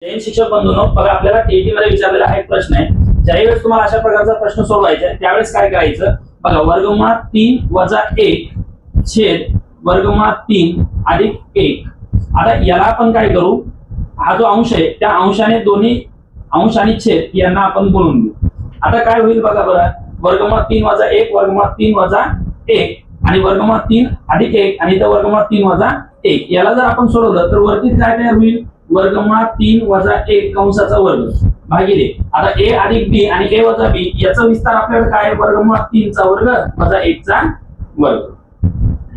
जैन शिक्षक बंधूंनो, बघा आपल्याला टीईटी मध्ये विचारलेला हा एक प्रश्न आहे. ज्याही वेळेस तुम्हाला अशा प्रकारचा प्रश्न सोडवायचा आहे त्यावेळेस काय करायचं बघा, वर्गमुळात 3 वजा 1 छेद वर्गमुळात 3 अधिक 1. आता याला आपण काय करू, हा जो अंश आहे त्या अंशाने दोन्ही अंश आणि छेद यांना आपण गुणून घेऊ. आता काय होईल बघा बरं, वर्गमुळात 3 वजा 1 वर्गमुळात 3 वजा 1 आणि वर्गमुळात 3 अधिक 1 आणि इथं वर्गमुळात 3 वजा 1. याला जर आपण सोडवलं तर वरती काय तयार होईल, वर्गमुळात 3 वजा 1 कंसाचा वर्ग भागिले आता a अधिक b आणि a वजा b याचा विस्तार आपल्याला काय, वर्गमुळात 3 चा वर्ग वजा 1 चा वर्ग.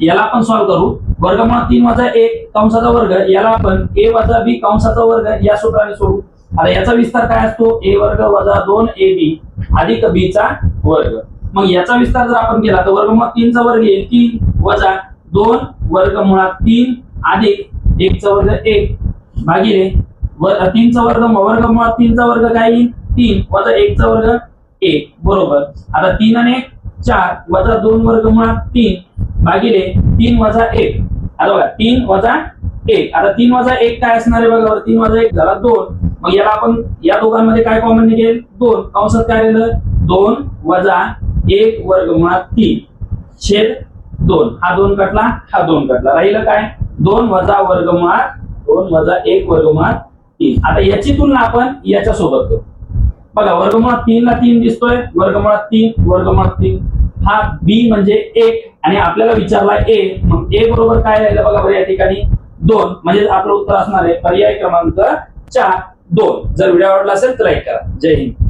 याला आपण सॉल्व्ह करू. वर्गमुळात 3 वजा 1 कंसाचा वर्ग याला आपण a वजा b कंसाचा वर्ग या सूत्राने सोडू. आता याचा विस्तार काय असतो, a वर्ग वजा 2ab अधिक b चा वर्ग. मग याचा विस्तार जर आपण केला तर वर्गमुळात 3 चा वर्ग येईल 3 वजा 2 वर्गमुळात 3 अधिक 1 चा वर्ग 1 भागिले 3 चा वर्ग वर्गमुळात 3 चा वर्ग काय येईल 3 वजा 1 चा वर्ग 1 बरोबर. आता 3 आणि 1 4 वजा 2 वर्गमुळात 3 भागिले 3 वजा 1. आता बघा 3 वजा 1, आता 3 वजा 1 काय असणार आहे बघा, 3 वजा 1 झाला 2. मग याला आपण या दोघांमध्ये काय कॉमन निघेल 2 कंसात काय राहिलं 2 वजा 1 वर्गमुळात 3 छेद 2. हा 2 कटला, हा 2 कटला, राहिलं काय 2 वजा वर्गमुळात 2 वजा 1 वर्गमुळात 3. आता याची तुलना आपण याच्या सोबत करू. बघा वर्गमुळात 3 ला 3 दिसतोय, वर्गमुळात 3 वर्गमुळात 3. हा b म्हणजे 1 आणि आपल्याला विचारला a, मग a बरोबर काय राहिलं बघा बरं या ठिकाणी 2, म्हणजे आपलं उत्तर असणार आहे पर्याय क्रमांक 4 2. जर व्हिडिओ आवडला असेल तर लाईक करा. जय हिंद.